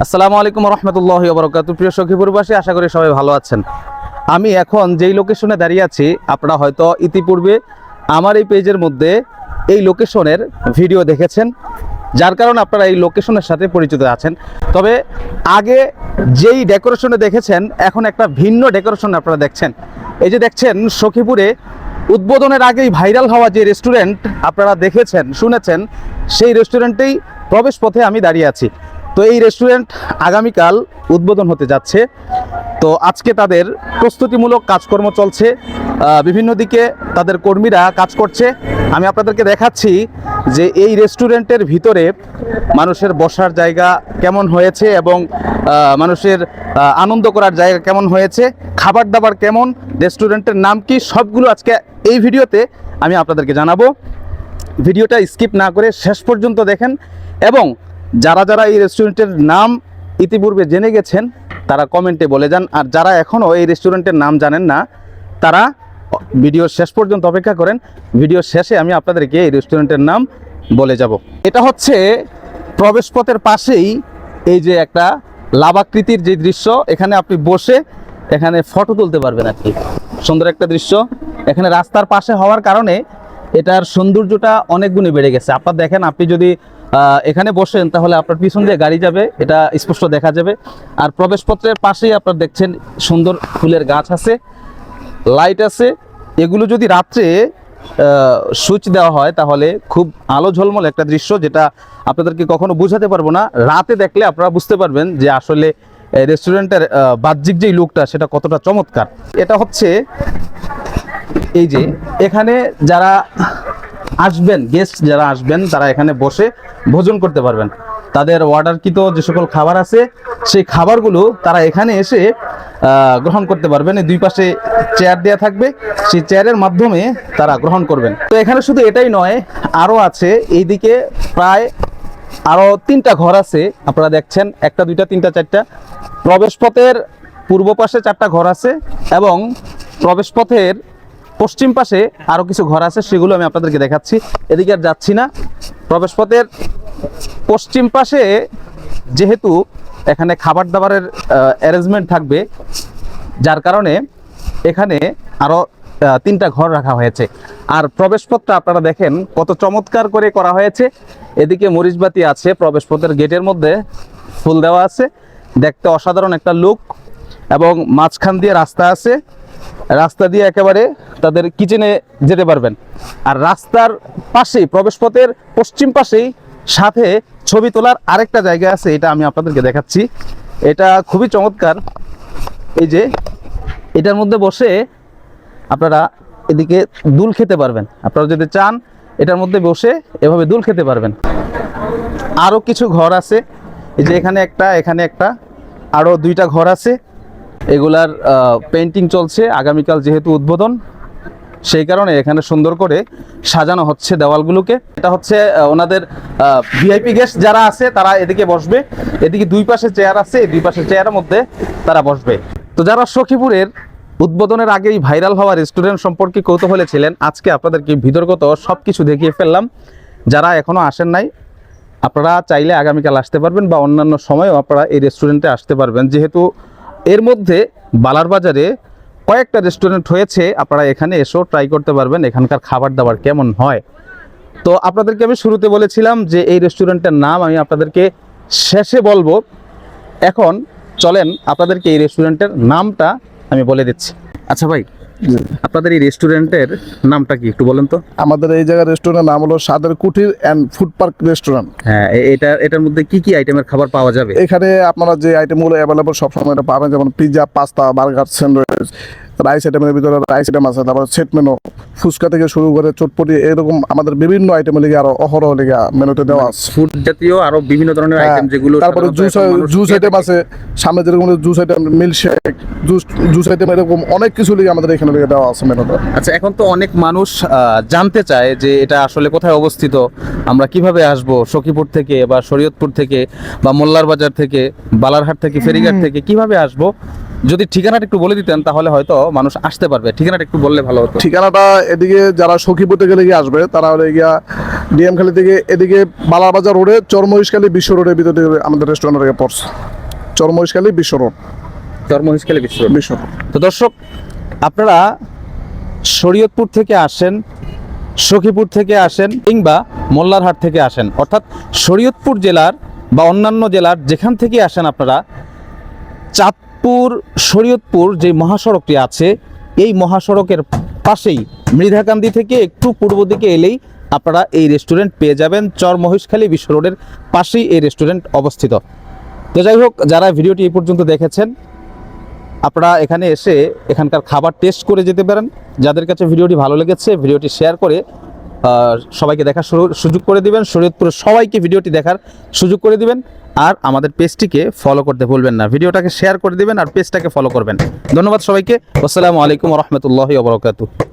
আসসালামু আলাইকুম রহমতুল্লাহি ওয়া বারাকাতুহু। প্রিয় সখীপুরবাসী, আশা করি সবাই ভালো আছেন। আমি এখন যেই লোকেশনে দাঁড়িয়ে আছি, আপনারা হয়তো ইতিপূর্বে আমার এই পেজের মধ্যে এই লোকেশনের ভিডিও দেখেছেন, যার কারণে আপনারা এই লোকেশনের সাথে পরিচিত আছেন। তবে আগে যেই ডেকোরেশনে দেখেছেন, এখন একটা ভিন্ন ডেকোরেশন আপনারা দেখছেন। এই যে দেখছেন, সখীপুরে উদ্বোধনের আগেই ভাইরাল হওয়া যে রেস্টুরেন্ট আপনারা দেখেছেন, শুনেছেন, সেই রেস্টুরেন্টেই প্রবেশ পথে আমি দাঁড়িয়ে আছি। তো এই রেস্টুরেন্ট আগামীকাল উদ্বোধন হতে যাচ্ছে। তো আজকে তাদের প্রস্তুতিমূলক কাজকর্ম চলছে, বিভিন্ন দিকে তাদের কর্মীরা কাজ করছে। আমি আপনাদেরকে দেখাচ্ছি যে এই রেস্টুরেন্টের ভিতরে মানুষের বসার জায়গা কেমন হয়েছে এবং মানুষের আনন্দ করার জায়গা কেমন হয়েছে, খাবার দাবার কেমন, রেস্টুরেন্টের নাম কি, সবগুলো আজকে এই ভিডিওতে আমি আপনাদেরকে জানাবো। ভিডিওটা স্কিপ না করে শেষ পর্যন্ত দেখেন এবং যারা যারা এই রেস্টুরেন্টের নাম ইতিপূর্বে জেনে গেছেন তারা কমেন্টে বলে যান, আর যারা এখনও এই রেস্টুরেন্টের নাম জানেন না তারা ভিডিওর শেষ পর্যন্ত অপেক্ষা করেন। ভিডিওর শেষে আমি আপনাদেরকে এই রেস্টুরেন্টের নাম বলে যাব। এটা হচ্ছে প্রবেশপথের পাশেই এই যে একটা লাভাকৃতির যে দৃশ্য, এখানে আপনি বসে এখানে ফটো তুলতে পারবেন আর কি। সুন্দর একটা দৃশ্য, এখানে রাস্তার পাশে হওয়ার কারণে এটার সৌন্দর্যটা অনেক গুণে বেড়ে গেছে। আপনার দেখেন, আপনি যদি এখানে বসেন তাহলে আপনার পিছন দিয়ে গাড়ি যাবে, এটা স্পষ্ট দেখা যাবে। আর প্রবেশপত্রের পাশেই আপনার দেখছেন সুন্দর ফুলের গাছ আছে, লাইট আছে। এগুলো যদি রাত্রে সুইচ দেওয়া হয় তাহলে খুব আলো ঝলমল একটা দৃশ্য, যেটা আপনাদেরকে কখনো বোঝাতে পারবো না। রাতে দেখলে আপনারা বুঝতে পারবেন যে আসলে রেস্টুরেন্টের বাহ্যিক যেই লুকটা সেটা কতটা চমৎকার। এটা হচ্ছে এই যে এখানে যারা আসবেন, গেস্ট যারা আসবেন তারা এখানে বসে ভোজন করতে পারবেন। তাদের অর্ডারকৃত যে সকল খাবার আছে সেই খাবারগুলো তারা এখানে এসে গ্রহণ করতে পারবেন। এই দুই পাশে চেয়ার দেওয়া থাকবে, সেই চেয়ারের মাধ্যমে তারা গ্রহণ করবেন। তো এখানে শুধু এটাই নয়, আরও আছে। এইদিকে প্রায় আরও 3টা ঘর আছে, আপনারা দেখছেন, 1টা 2টা 3টা 4টা। প্রবেশপথের পূর্ব পাশে 4টা ঘর আছে এবং প্রবেশপথের পশ্চিম পাশে আরও কিছু ঘর আছে, সেগুলো আমি আপনাদেরকে দেখাচ্ছি। এদিকে আর যাচ্ছি না। প্রবেশপথের পশ্চিম পাশে যেহেতু এখানে খাবার দাবারের অ্যারেঞ্জমেন্ট থাকবে, যার কারণে এখানে আরও 3টা ঘর রাখা হয়েছে। আর প্রবেশপথটা আপনারা দেখেন কত চমৎকার করে করা হয়েছে। এদিকে মরিচবাতি আছে, প্রবেশপথের গেটের মধ্যে ফুল দেওয়া আছে, দেখতে অসাধারণ একটা লুক। এবং মাঝখান দিয়ে রাস্তা আছে, রাস্তা দিয়ে একেবারে তাদের কিচেনে যেতে পারবেন। আর রাস্তার পাশেই, প্রবেশপথের পশ্চিম পাশেই সাথে ছবি তোলার আরেকটা জায়গা আছে, এটা আমি আপনাদেরকে দেখাচ্ছি। এটা খুবই চমৎকার। এই যে এটার মধ্যে বসে আপনারা এদিকে দুল খেতে পারবেন। আপনারা যদি চান এটার মধ্যে বসে এভাবে দুল খেতে পারবেন। আরও কিছু ঘর আছে, এই যে এখানে একটা, এখানে একটা, আরও 2টা ঘর আছে। এগুলার পেইন্টিং চলছে। আগামীকাল যেহেতু উদ্বোধন, সেই কারণে এখানে সুন্দর করে সাজানো হচ্ছে দেওয়ালগুলোকে। এটা হচ্ছে ওনাদের ভিআইপি গেস্ট যারা আছে তারা এদিকে বসবে। এদিকে 2 পাশে চেয়ার আছে, এই 2 পাশে চেয়ারের মধ্যে তারা বসবে। তো যারা সখীপুরের উদ্বোধনের আগেই ভাইরাল হওয়া রেস্টুরেন্ট সম্পর্কে কৌতূহলে ছিলেন, আজকে আপনাদেরকে ভিতরগত সব কিছু দেখিয়ে ফেললাম। যারা এখনও আসেন নাই, আপনারা চাইলে আগামীকাল আসতে পারবেন বা অন্যান্য সময়ও আপনারা এই রেস্টুরেন্টে আসতে পারবেন। যেহেতু এর মধ্যে বালার বাজারে কয়েকটা রেস্টুরেন্ট হয়েছে, আপনারা এখানে এসেও ট্রাই করতে পারবেন এখানকার খাবার দাবার কেমন হয়। তো আপনাদেরকে আমি শুরুতে বলেছিলাম যে এই রেস্টুরেন্টের নাম আমি আপনাদেরকে শেষে বলবো। এখন চলেন আপনাদেরকে এই রেস্টুরেন্টের নামটা আমি বলে দিচ্ছি। আচ্ছা ভাই, আপনাদের এই রেস্টুরেন্টের নামটা কি একটু বলেন তো? আমাদের এই জায়গার রেস্টুরেন্টের নাম হলো স্বাদের কুটির অ্যান্ড ফুড পার্ক রেস্টুরেন্ট। হ্যাঁ, এটার মধ্যে কি কি আইটেমের খাবার পাওয়া যাবে? এখানে আপনারা যে আইটেমগুলো অ্যাভেলেবল সবসময় এটা পাবেন, যেমন pizza, pasta, burger, sandwich, rice আইটেমের ভিতরে রাইস আইটেম আছে, তারপর সেট মেনু, ফুচকা থেকে শুরু করে চটপটি, এরকম আমাদের বিভিন্ন আইটেমের লিগে আরো অহরহ লিগে মেনুতে দেওয়া আছে। ফুড জাতীয় আরো বিভিন্ন ধরনের আইটেম, যেগুলো তারপরে জুস আইটেম আছে, সামনে যেরকম juice item, milkshake, juice item, এরকম অনেক কিছু লিগে আমাদের এখানে লিগে দেওয়া আছে মেনুতে। আচ্ছা, এখন তো অনেক মানুষ জানতে চায় যে এটা আসলে কোথায় অবস্থিত, আমরা কিভাবে আসব, সখীপুর থেকে বা শরীয়তপুর থেকে বা মোল্লার বাজার থেকে, বালারহাট থেকে, ফেরিঘাট থেকে কিভাবে আসব? যদি ঠিকানাটা একটু বলে দিতেন তাহলে হয়তো মানুষ আসতে পারবে। ঠিকানাটা একটু বললে ভালো হতো। ঠিকানাটা এদিকে যারা সখীপুর থেকে লেগে আসবে তারা হলে গিয়া ডিএমখালি থেকে এদিকে বালাবাজার রোডে চরমহিষখালী বিশ্ব রোডের ভিতরে আমাদের রেস্টুরেন্টে পড়ছে। চরমহিষখালী বিশ্ব রোড, চরমহিষখালী বিশ্ব বিশ্ব রোড। তো দর্শক, আপনারা শরীয়তপুর থেকে আসেন, সখীপুর থেকে আসেন কিংবা মোল্লারহাট থেকে আসেন, অর্থাৎ শরীয়তপুর জেলার বা অন্যান্য জেলার যেখান থেকে আসেন আপনারা, চাঁদপুর শরীয়তপুর যে মহাসড়কটি আছে এই মহাসড়কের পাশেই মৃধাকান্দি থেকে একটু পূর্ব দিকে এলেই আপনারা এই রেস্টুরেন্ট পেয়ে যাবেন। চরমহিষখালী বিশ্ব রোডের পাশেই এই রেস্টুরেন্ট অবস্থিত। তো যাই হোক, যারা ভিডিওটি এই পর্যন্ত দেখেছেন, আপনারা এখানে এসে এখানকার খাবার টেস্ট করে যেতে পারেন। যাদের কাছে ভিডিওটি ভালো লেগেছে, ভিডিওটি শেয়ার করে সবাইকে দেখার সুযোগ করে দিবেন। শরীয়তপুরের সবাইকে ভিডিওটি দেখার সুযোগ করে দিবেন। আর আমাদের পেজটিকে ফলো করতে ভুলবেন না। ভিডিওটাকে শেয়ার করে দিবেন আর পেজটাকে ফলো করবেন। ধন্যবাদ সবাইকে। আসসালামু আলাইকুম ওয়া রাহমাতুল্লাহি ওয়া বারাকাতুহু।